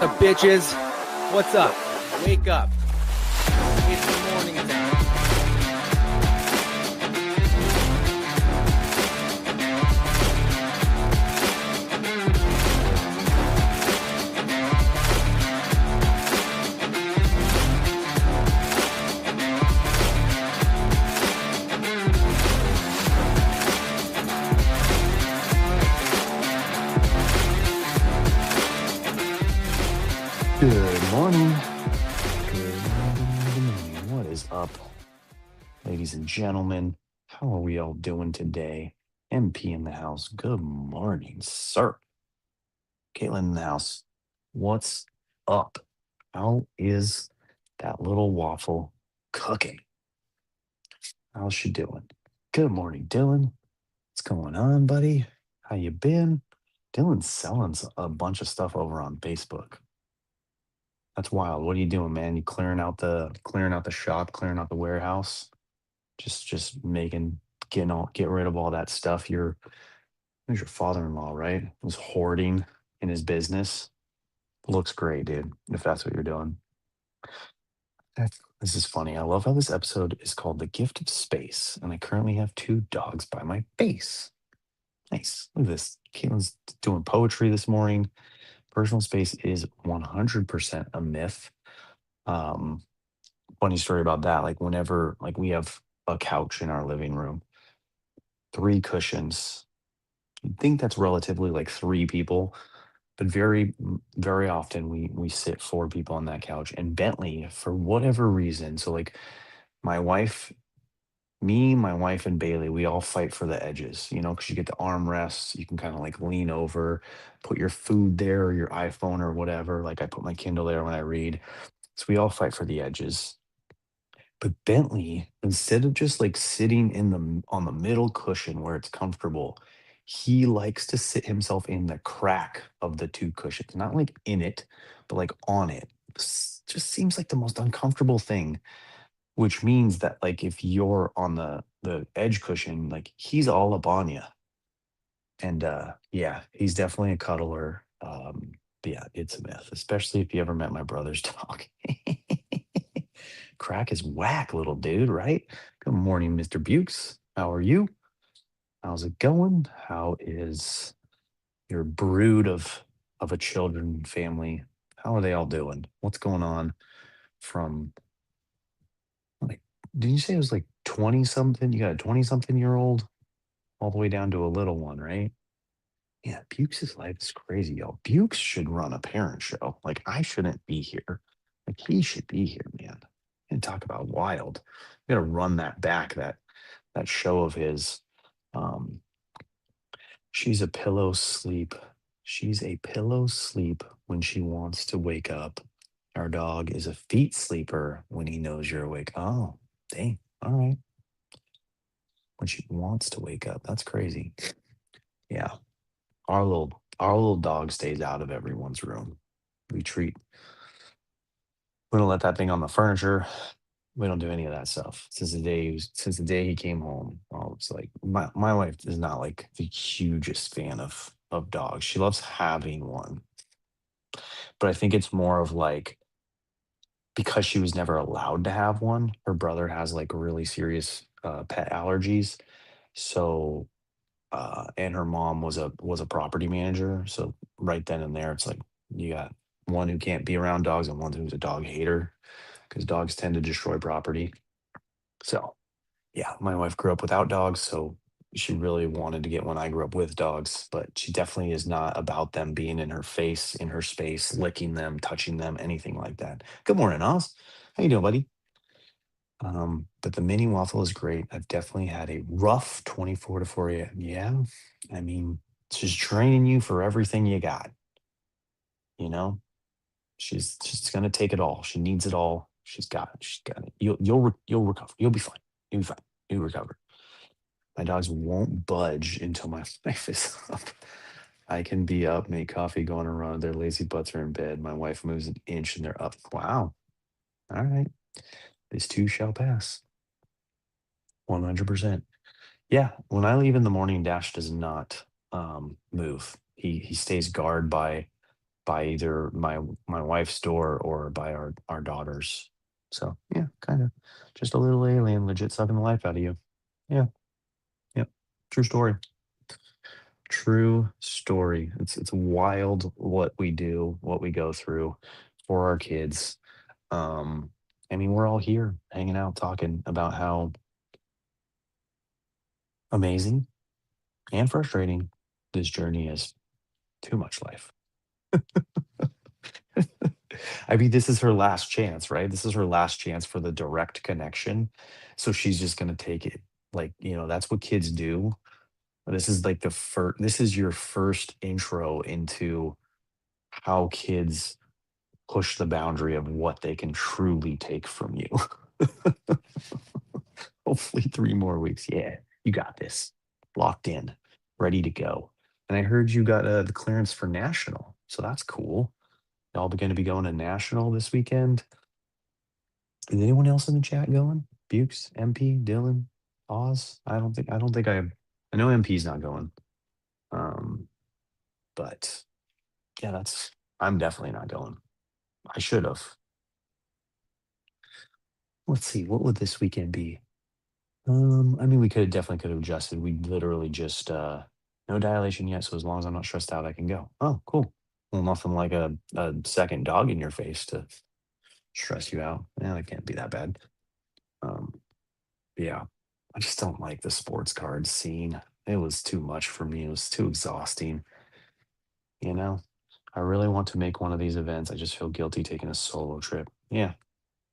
The bitches, what's up? Wake up. It's the morning time. Good morning. Good morning. What is up, ladies and gentlemen? How are we all doing today? MP in the house. Good morning, sir. Caitlin in the house. What's up? How is that little waffle cooking? How's she doing? Good morning, Dylan. What's going on, buddy? How you been? Dylan's selling a bunch of stuff over on Facebook. That's wild. What are you doing, man? You clearing out the shop, clearing out the warehouse, just making get rid of all that stuff. Who's your father-in-law, right? Was hoarding in his business. Looks great, dude. If that's what you're doing. This is funny. I love how this episode is called The Gift of Space, and I currently have two dogs by my face. Nice. Look at this. Caitlin's doing poetry this morning. Personal space is 100% a myth. Um, Funny story about that. Like whenever like we have a couch in our living room, three cushions. You'd think that's relatively like three people, but very often we sit four people on that couch. And Bentley, for whatever reason, so like my wife, my wife, and Bailey, we all fight for the edges, because you get the armrests, you can kind of like lean over, put your food there or your iPhone or whatever. Like I put my Kindle there when I read. So we all fight for the edges. But Bentley, instead of just like sitting on the middle cushion where it's comfortable, he likes to sit himself in the crack of the two cushions, not like in it, but like on it. Just seems like the most uncomfortable thing, which means that like if you're on the edge cushion, like he's all up on you. And yeah, he's definitely a cuddler. But yeah, it's a myth, especially if you ever met my brother's dog. Crack is whack, little dude, right? Good morning, Mr. Bukes. How are you? How's it going? How is your brood of a children family? How are they all doing? What's going on from like did you say it was like 20 something? You got a 20 something year old all the way down to a little one, right? Yeah, Bukes' life is crazy, y'all. Bukes should run a parent show. Like I shouldn't be here. Like he should be here, man. And talk about wild. We gotta run that back, that show of his. Um, she's a pillow sleep. She's a pillow sleep when she wants to wake up. Our dog is a feet sleeper when he knows you're awake. Oh, dang. All right. When she wants to wake up. That's crazy. Yeah. Our little dog stays out of everyone's room. We treat we don't let that thing on the furniture. We don't do any of that stuff. Since the day he came home, well, it's like my wife is not like the hugest fan of dogs. She loves having one, but I think it's more of like because she was never allowed to have one. Her brother has like really serious pet allergies, so and her mom was a property manager. So right then and there, it's like you got one who can't be around dogs and one who's a dog hater because dogs tend to destroy property. So yeah, my wife grew up without dogs, so she really wanted to get one. I grew up with dogs, but she definitely is not about them being in her face, in her space, licking them, touching them, anything like that. Good morning, Oz. How you doing, buddy? But the mini waffle is great. I've definitely had a rough 24 to 48. Yeah. I mean, she's training you for everything you got, you know? She's gonna take it all. She needs it all. She's got it. You'll recover. You'll be fine. You'll be fine. You'll recover. My dogs won't budge until my life is up. I can be up, make coffee, go on a run. Their lazy butts are in bed. My wife moves an inch and they're up. Wow. All right. This too shall pass. 100%. Yeah. When I leave in the morning, Dash does not move. He stays guard by by either my wife's door or by our daughters. So yeah, kind of just a little alien legit sucking the life out of you. Yeah, yep. True story. True story. It's wild what we do, what we go through for our kids. Um, I mean, we're all here hanging out, talking about how amazing and frustrating this journey is. Too much life. I mean, this is her last chance, right? This is her last chance for the direct connection. So she's just gonna take it. Like, that's what kids do. This is like this is your first intro into how kids push the boundary of what they can truly take from you. Hopefully 3 more weeks. Yeah, you got this. Locked in, ready to go. And I heard you got the clearance for national. So that's cool. Y'all going to be going to national this weekend. Is anyone else in the chat going? Bukes, MP, Dylan, Oz? I know MP's not going. Um, but yeah, I'm definitely not going. I should have. Let's see, what would this weekend be? I mean, we could have adjusted. We literally just no dilation yet, so as long as I'm not stressed out, I can go. Oh, cool. Well, nothing like a second dog in your face to stress you out. Yeah, that can't be that bad. Um, yeah. I just don't like the sports card scene. It was too much for me. It was too exhausting, you know? I really want to make one of these events. I just feel guilty taking a solo trip. Yeah,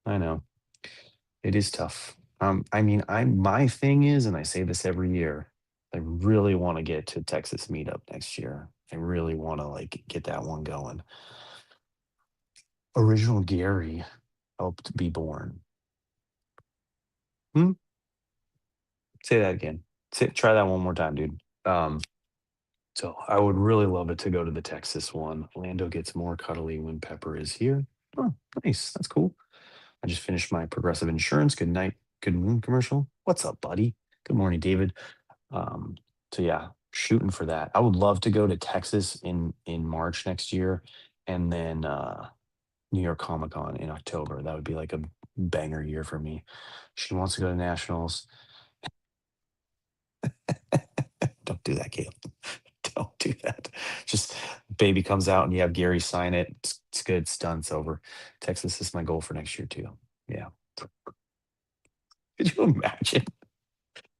I know. It is tough. I mean, my thing is, and I say this every year, I really want to get to Texas meetup next year. I really want to like get that one going. Original Gary helped be born. Hmm? Say that again. Try that one more time, dude. So I would really love it to go to the Texas one. Lando gets more cuddly when Pepper is here. Oh, nice. That's cool. I just finished my Progressive Insurance. Good night. Good moon commercial. What's up, buddy? Good morning, David. Um, so yeah, shooting for that. I would love to go to Texas in March next year, and then New York Comic Con in October. That would be like a banger year for me. She wants to go to nationals. Don't do that, Caleb. Don't do that. Just baby comes out and you have Gary sign it. It's good. It's done. It's over. Texas is my goal for next year too. Yeah. Could you imagine?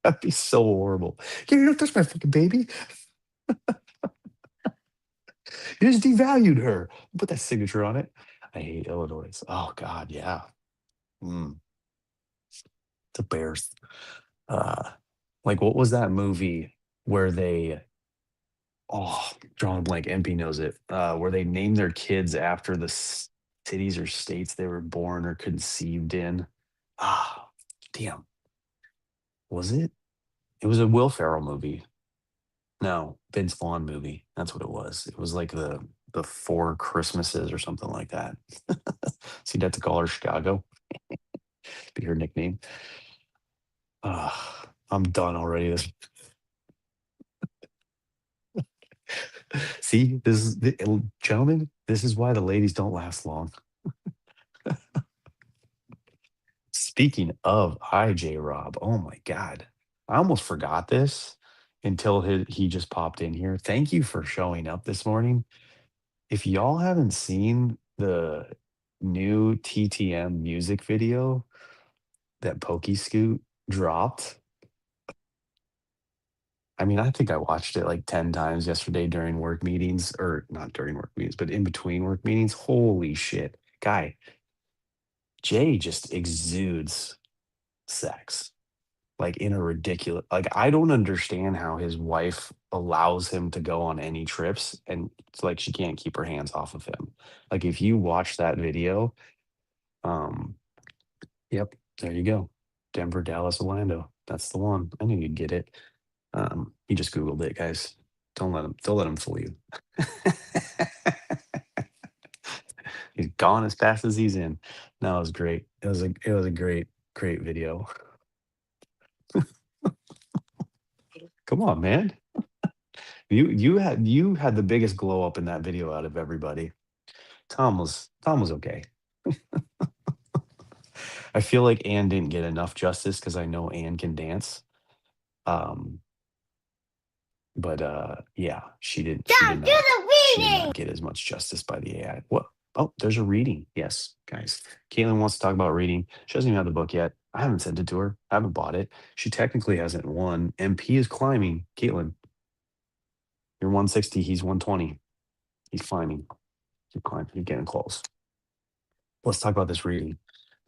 That'd be so horrible. Gary, don't touch my fucking baby. You just devalued her. Put that signature on it. I hate Illinois. Oh God, yeah. Mm, the Bears. Uh, like what was that movie where they drawing a blank, MP knows it, where they named their kids after the cities or states they were born or conceived in. Ah, damn. Was it? It was a Will Ferrell movie. No, Vince Vaughn movie. That's what it was. It was like the Four Christmases or something like that. So you'd have to call her Chicago, be her nickname. I'm done already. See, gentlemen, this is why the ladies don't last long. Speaking of IJ Rob, oh my God. I almost forgot this until he just popped in here. Thank you for showing up this morning. If y'all haven't seen the new TTM music video that Pokey Scoot dropped, I mean, I think I watched it like 10 times yesterday during work meetings, or not during work meetings, but in between work meetings. Holy shit. Guy, Jay just exudes sex. Like in a ridiculous, like I don't understand how his wife allows him to go on any trips and it's like she can't keep her hands off of him. Like if you watch that video, um, yep, there you go. Denver, Dallas, Orlando. That's the one. I knew you'd get it. You just Googled it, guys. Don't let him fool you. He's gone as fast as he's in. No, it was great. It was a great video. Come on, man. You had the biggest glow up in that video out of everybody. Tom was okay. I feel like Anne didn't get enough justice because I know Anne can dance. Um, but yeah, Dad, do the she did reading! not get as much justice by the AI. What? Oh, there's a reading. Yes, guys. Caitlin wants to talk about reading. She doesn't even have the book yet. I haven't sent it to her. I haven't bought it. She technically hasn't won. MP is climbing. Caitlin, you're 160. He's 120. He's climbing. Keep climbing. You're getting close. Let's talk about this reading,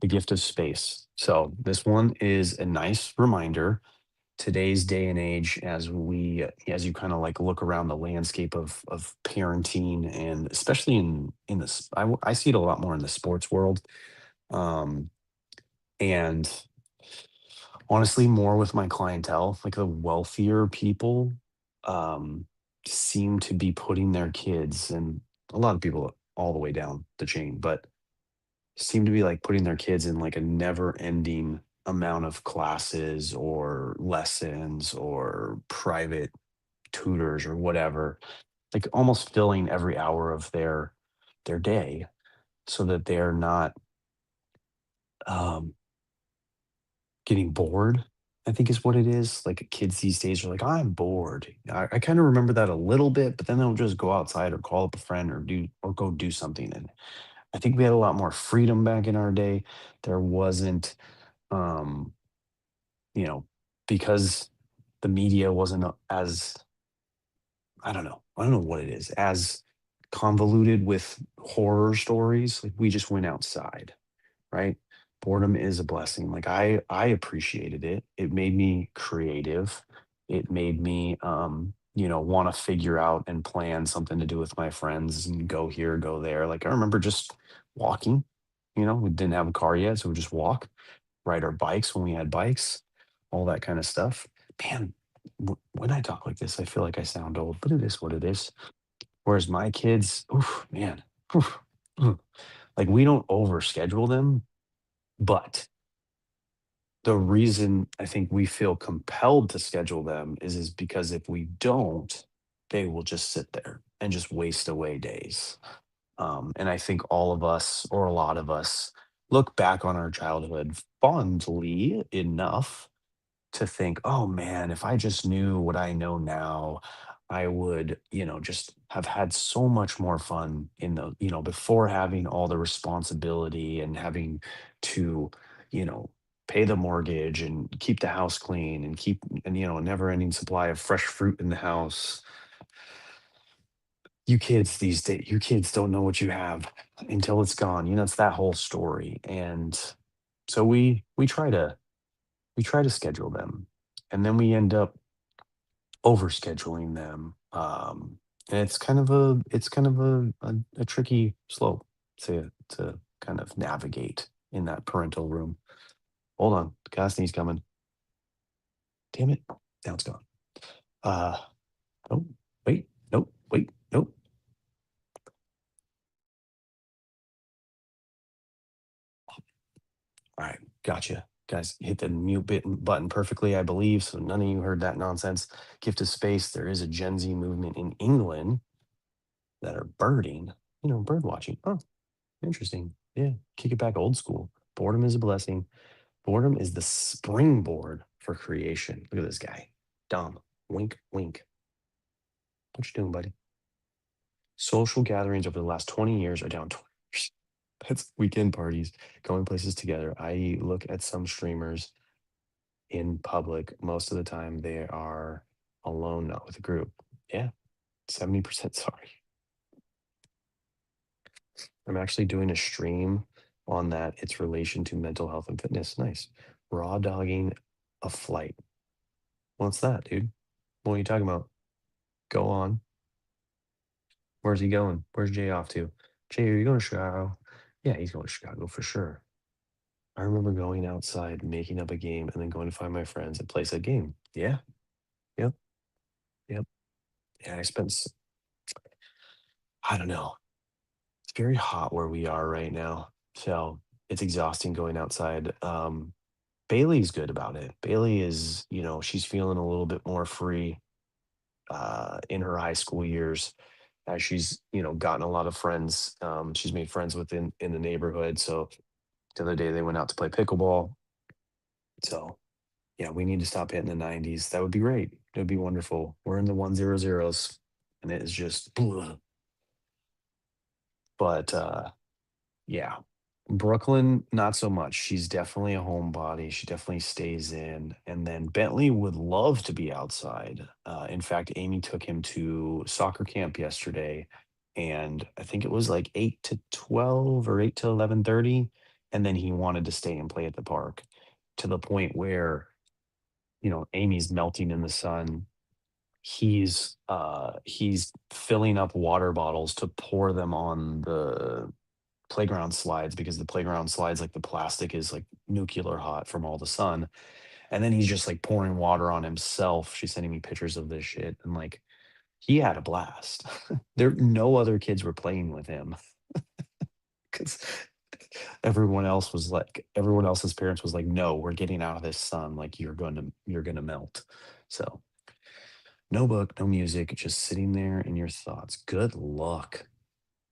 The Gift of Space. So this one is a nice reminder, today's day and age, as you kind of like look around the landscape of parenting, and especially in this, I see it a lot more in the sports world, um and honestly more with my clientele, like the wealthier people um seem to be putting their kids, and a lot of people all the way down the chain, but seem to be like putting their kids in like a never ending amount of classes or lessons or private tutors or whatever, like almost filling every hour of their day so that they're not um getting bored, I think is what it is. Like kids these days are like, I'm bored. I kind of remember that a little bit, but then they'll just go outside or call up a friend or go do something. And I think we had a lot more freedom back in our day. There wasn't um you know, because the media wasn't as, I don't know what it is, as convoluted with horror stories. Like we just went outside, right? Boredom is a blessing. Like I appreciated it. It made me creative. It made me want to figure out and plan something to do with my friends and go here, go there. Like I remember just walking, we didn't have a car yet, so we just walk, ride our bikes when we had bikes, all that kind of stuff. Man, when I talk like this, I feel like I sound old, but it is what it is. Whereas my kids, oof, man, oof, mm, like we don't overschedule them, but the reason I think we feel compelled to schedule them is because if we don't, they will just sit there and just waste away days. And I think all of us, or a lot of us, look back on our childhood fondly enough to think, oh man, if I just knew what I know now, I would, just have had so much more fun before having all the responsibility and having to, you know, pay the mortgage and keep the house clean and keep, and, a never ending supply of fresh fruit in the house. You kids these days, you kids don't know what you have until it's gone. It's that whole story. And so we try to schedule them, and then we end up overscheduling them. And it's kind of a tricky slope to kind of navigate in that parental room. Hold on, Cassidy's coming. Damn it. Now it's gone. Uh oh, wait, nope, wait, nope. All right, gotcha. Guys, hit the mute button perfectly, I believe. So none of you heard that nonsense. Gift of space. There is a Gen Z movement in England that are birding, bird watching. Oh, interesting. Yeah, kick it back old school. Boredom is a blessing. Boredom is the springboard for creation. Look at this guy. Dom. Wink, wink. What you doing, buddy? Social gatherings over the last 20 years are down 20%. That's weekend parties, going places together. I look at some streamers in public. Most of the time they are alone, not with a group. Yeah, 70% sorry. I'm actually doing a stream on that. Its relation to mental health and fitness. Nice. Raw dogging a flight. What's that, dude? What are you talking about? Go on. Where's he going? Where's Jay off to? Jay, are you going to Chicago? Yeah, he's going to Chicago for sure. I remember going outside, making up a game, and then going to find my friends and play said game. Yeah. Yep. Yep. Yeah, I don't know. It's very hot where we are right now. So it's exhausting going outside. Bailey's good about it. Bailey is, she's feeling a little bit more free in her high school years. as she's, gotten a lot of friends. She's made friends within in the neighborhood. So the other day they went out to play pickleball. So yeah, we need to stop hitting the 90s. That would be great. It would be wonderful. We're in the 100s, and it is just, bleh. But yeah, Brooklyn, not so much. She's definitely a homebody. She definitely stays in. And then Bentley would love to be outside. In fact, Amy took him to soccer camp yesterday, and I think it was like 8 to 12 or 8 to 11:30, and then he wanted to stay and play at the park, to the point where Amy's melting in the sun. He's filling up water bottles to pour them on the playground slides, because the playground slides, like, the plastic is like nuclear hot from all the sun. And then he's just like pouring water on himself. She's sending me pictures of this shit, and like, he had a blast. There, no other kids were playing with him, because everyone else's parents was like, no, we're getting out of this sun. Like, you're gonna melt. So no book, no music, just sitting there in your thoughts. Good luck.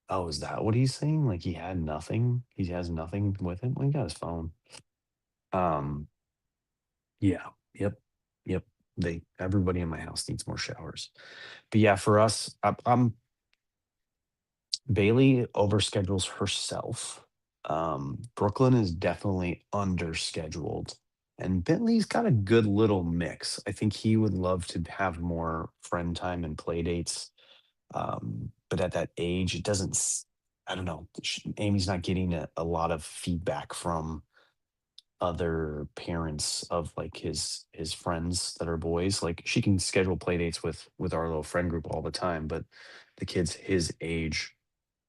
Oh, is that what he's saying? Like, he had nothing? He has nothing with him? Well, he got his phone. Um, yeah. Yep. Yep. Everybody in my house needs more showers. But yeah, for us, Bailey overschedules herself. Brooklyn is definitely underscheduled. And Bentley's got a good little mix. I think he would love to have more friend time and play dates. But at that age, it doesn't, I don't know. Amy's not getting a lot of feedback from other parents of like his friends that are boys. Like, she can schedule play dates with our little friend group all the time, but the kids his age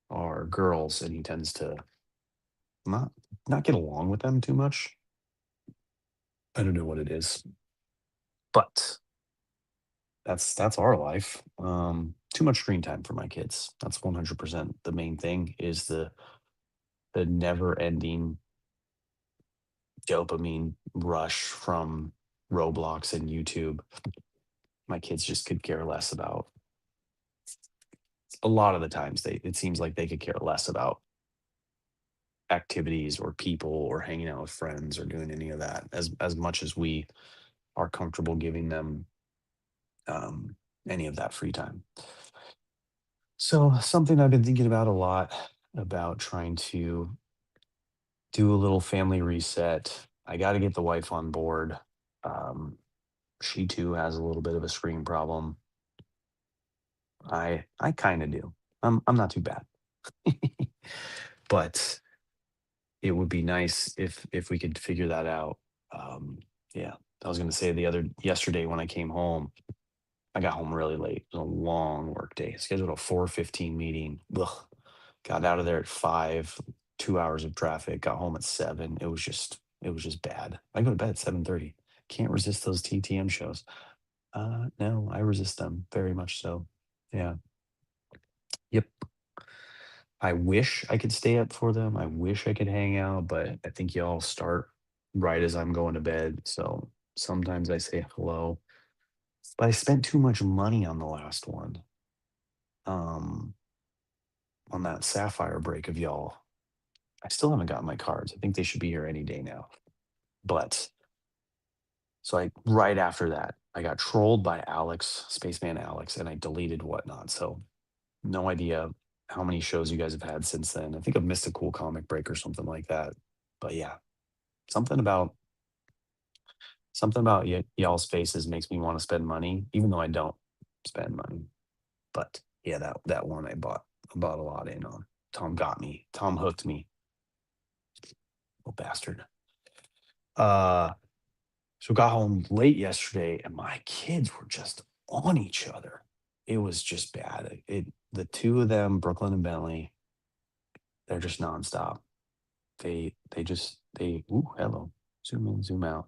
are girls, and he tends to not not get along with them too much. I don't know what it is, but that's our life. Too much screen time for my kids. That's 100% the main thing, is the never ending dopamine rush from Roblox and YouTube. My kids just could care less about, a lot of the times, it seems like they could care less about activities or people or hanging out with friends or doing any of that, as much as we are comfortable giving them um, any of that free time. So, something I've been thinking about a lot, about trying to do a little family reset. I got to get the wife on board. Um, she too has a little bit of a screen problem. I kind of do. I'm not too bad, but it would be nice if we could figure that out. Um, yeah, I was gonna say, yesterday when I came home, I got home really late. It was a long work day. Scheduled a 4:15 meeting. Ugh. Got out of there at 5, 2 hours of traffic. Got home at 7. It was just bad. I go to bed at 7:30. Can't resist those TTM shows. No, I resist them very much so. Yeah. Yep. I wish I could stay up for them. I wish I could hang out, but I think y'all start right as I'm going to bed. So sometimes I say hello, but I spent too much money on the last one. Um, on that Sapphire break of y'all. I still haven't gotten my cards. I think they should be here any day now. But so right after that, I got trolled by Alex, Spaceman Alex, and I deleted Whatnot. So no idea how many shows you guys have had since then. I think I've missed a cool comic break or something like that. But yeah, something about y'all's faces makes me want to spend money, even though I don't spend money. But yeah, that one I bought a lot in on. Tom got me. Tom hooked me. Little bastard. Uh so got home late yesterday, and my kids were just on each other. It was just bad. The two of them, Brooklyn and Bentley, they're just nonstop. Ooh, hello. Zoom in, zoom out.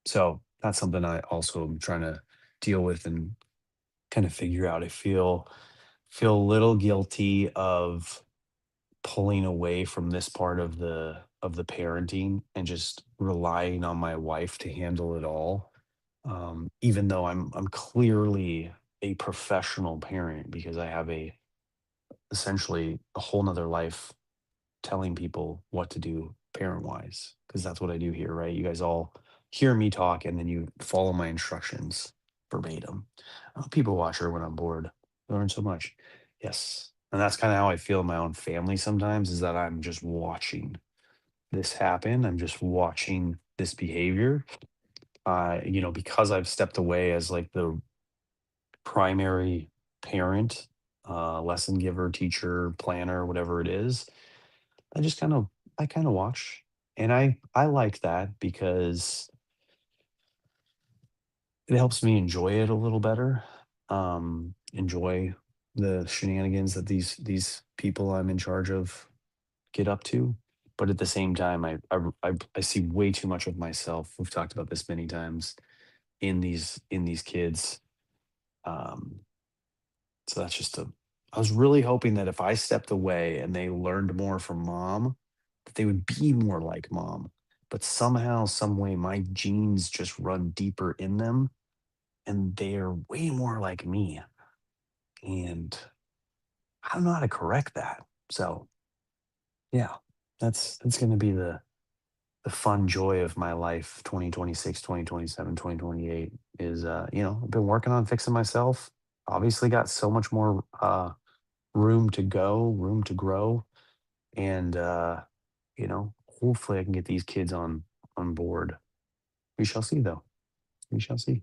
So that's something I also am trying to deal with and kind of figure out. I feel a little guilty of pulling away from this part of the parenting and just relying on my wife to handle it all. Even though I'm clearly a professional parent because I have a essentially a whole nother life telling people what to do parent wise because that's what I do here, right? You guys all hear me talk and then you follow my instructions verbatim. I'm a people watcher when I'm bored. I learn so much. Yes. And that's kind of how I feel in my own family sometimes is that I'm just watching this happen. I'm just watching this behavior. Because I've stepped away as like the primary parent, lesson giver, teacher, planner, whatever it is, I just I kind of watch. And I like that because it helps me enjoy it a little better. Enjoy the shenanigans that these people I'm in charge of get up to. But at the same time, I see way too much of myself. We've talked about this many times in these kids. Um, so that's just a. I was really hoping that if I stepped away and they learned more from mom, that they would be more like mom. But somehow, some way, my genes just run deeper in them, and they're way more like me. And I don't know how to correct that. So yeah, that's going to be the fun joy of my life 2026, 2027, 2028 is I've been working on fixing myself. Obviously got so much more room to go, room to grow, and hopefully I can get these kids on board. We shall see though. We shall see.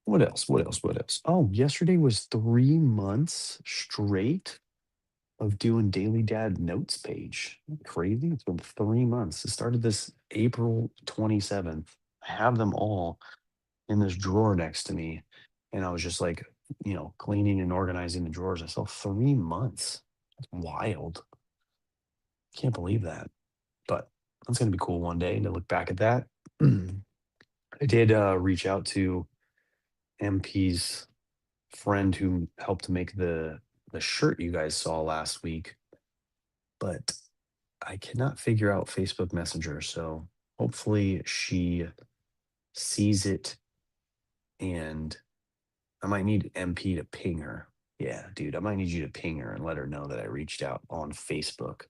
What else? What else? What else? Oh, yesterday was 3 months straight of doing Daily Dad notes page. Isn't that crazy? It's been 3 months. It started this April 27th. I have them all in this drawer next to me. And I was just like, cleaning and organizing the drawers. I saw 3 months. That's wild. Can't believe that. But that's going to be cool one day to look back at that. I did reach out to MP's friend who helped make the shirt you guys saw last week, but I cannot figure out Facebook Messenger. So hopefully she sees it and I might need MP to ping her. Yeah, dude, I might need you to ping her and let her know that I reached out on Facebook.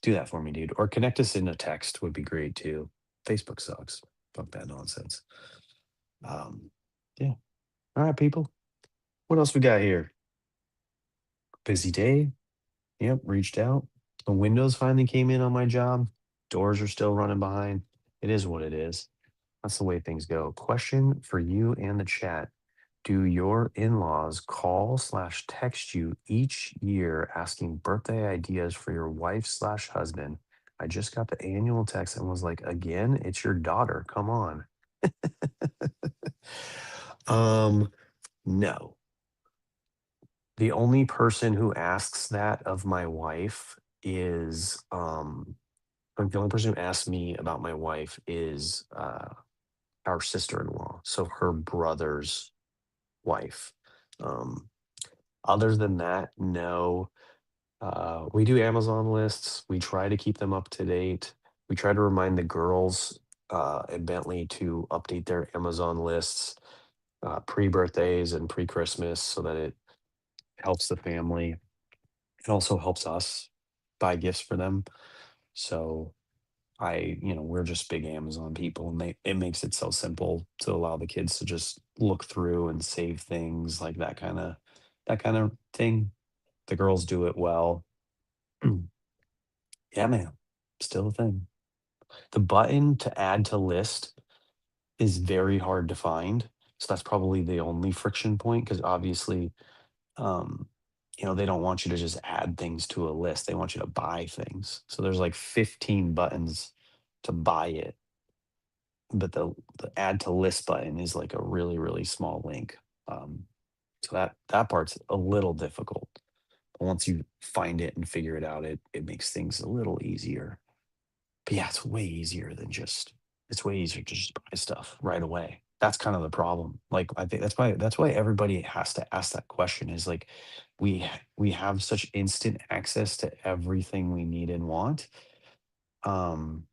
Do that for me, dude. Or connect us in a text would be great too. Facebook sucks. Fuck that nonsense. Um, yeah. All right, people. What else we got here? Busy day. Yep, reached out. The windows finally came in on my job. Doors are still running behind. It is what it is. That's the way things go. Question for you and the chat. Do your in-laws call slash text you each year asking birthday ideas for your wife slash husband? I just got the annual text and was like, again, it's your daughter. Come on. um, no. The only person who asks that of my wife is like the only person who asks me about my wife is our sister-in-law, so her brother's wife. Um, Other than that, no. We do Amazon lists. We try to keep them up to date. We try to remind the girls at Bentley to update their Amazon lists pre-birthdays and pre-Christmas so that it helps the family. It also helps us buy gifts for them. So we're just big Amazon people, and it makes it so simple to allow the kids to just look through and save things like that kind of thing. The girls do it well. Yeah, man, still a thing. The button to add to list is very hard to find, so that's probably the only friction point because obviously, um, they don't want you to just add things to a list. They want you to buy things. So there's like 15 buttons to buy it, but the add to list button is like a really really small link. So that part's a little difficult. But once you find it and figure it out, it makes things a little easier. But yeah, it's way easier to just buy stuff right away. That's kind of the problem. Like I think that's why everybody has to ask that question is like we have such instant access to everything we need and want. Um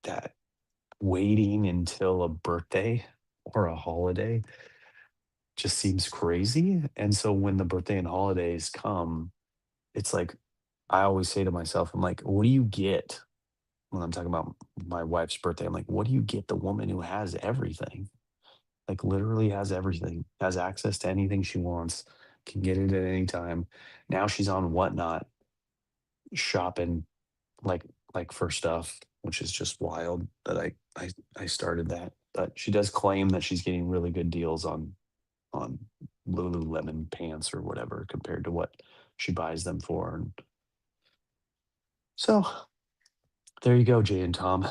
that waiting until a birthday or a holiday just seems crazy. And so when the birthday and holidays come, it's like I always say to myself, I'm like, what do you get when I'm talking about my wife's birthday? I'm like, what do you get the woman who has everything? Like literally has everything, has access to anything she wants, can get it at any time. Now she's on Whatnot shopping like for stuff, which is just wild that I started that. But she does claim that she's getting really good deals on Lululemon pants or whatever compared to what she buys them for. And so there you go, Jay and Tom.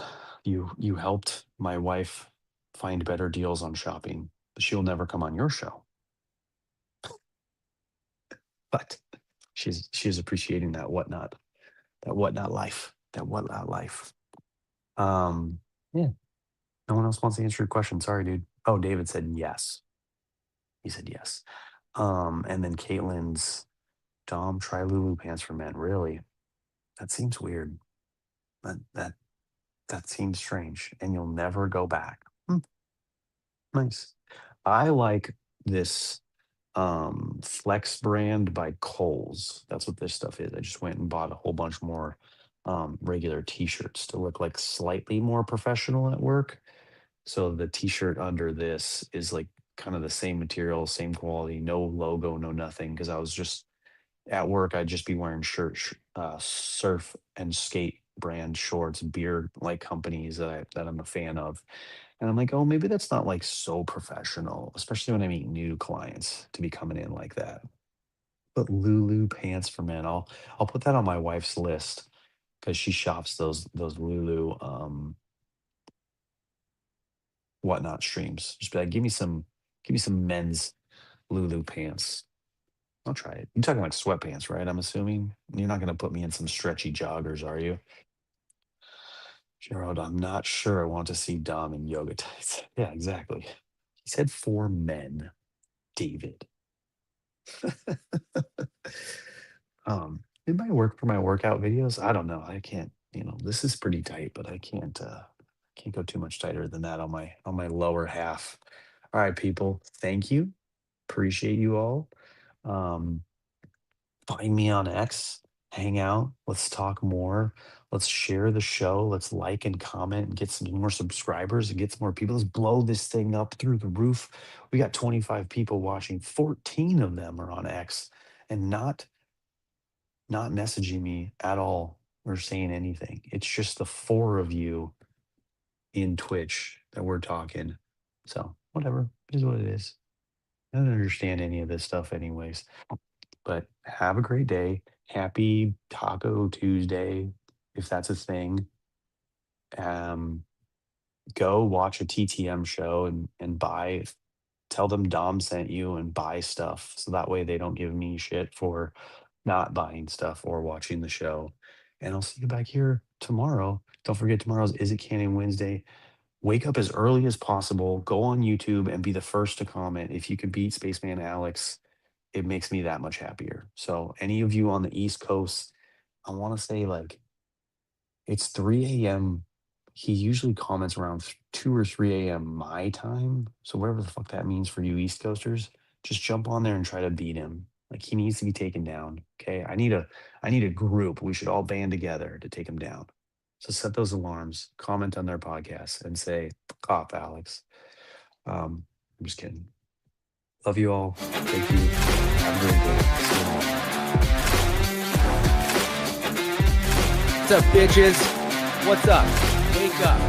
You helped my wife find better deals on shopping. She'll never come on your show, but she's appreciating that whatnot life, that whatnot life. Yeah. No one else wants to answer your question. Sorry, dude. Oh, David said yes. He said yes. And then Caitlin's Dom, try Lulu pants for men. Really? That seems weird. That seems strange. And you'll never go back. Nice. I like this Flex brand by Kohl's. That's what this stuff is. I just went and bought a whole bunch more regular t-shirts to look like slightly more professional at work. So the t-shirt under this is like kind of the same material, same quality, no logo, no nothing. Because I was just at work, I'd just be wearing surf and skate brand shorts, beer like companies that I'm a fan of. And I'm like, oh, maybe that's not like so professional, especially when I meet new clients to be coming in like that. But Lulu pants for men, I'll put that on my wife's list because she shops those Lulu whatnot streams. Just be like, give me some men's Lulu pants. I'll try it. You're talking like sweatpants, right? I'm assuming you're not going to put me in some stretchy joggers, are you? Gerald, I'm not sure I want to see Dom in yoga tights. Yeah, exactly. He said for men, David. It might work for my workout videos. I don't know. I can't, this is pretty tight, but I can't go too much tighter than that on my lower half. All right, people. Thank you. Appreciate you all. Find me on X, hang out, let's talk more. Let's share the show. Let's like and comment and get some more subscribers and get some more people. Let's blow this thing up through the roof. We got 25 people watching. 14 of them are on X and not messaging me at all or saying anything. It's just the 4 of you in Twitch that we're talking. So whatever, it is what it is. I don't understand any of this stuff anyways. But have a great day. Happy Taco Tuesday, if that's a thing. Go watch a TTM show and buy. Tell them Dom sent you and buy stuff, so that way they don't give me shit for not buying stuff or watching the show. And I'll see you back here tomorrow. Don't forget, tomorrow's Is It Canon Wednesday. Wake up as early as possible. Go on YouTube and be the first to comment. If you could beat Spaceman Alex, it makes me that much happier. So any of you on the East Coast, I want to say like it's 3 a.m. He usually comments around 2 or 3 a.m. my time. So whatever the fuck that means for you East Coasters, just jump on there and try to beat him. Like he needs to be taken down. Okay. I need a group. We should all band together to take him down. So set those alarms, comment on their podcast and say, fuck off, Alex. I'm just kidding. Love you all. Thank you. Have a great day. See you all. What's up, bitches? What's up? Wake up.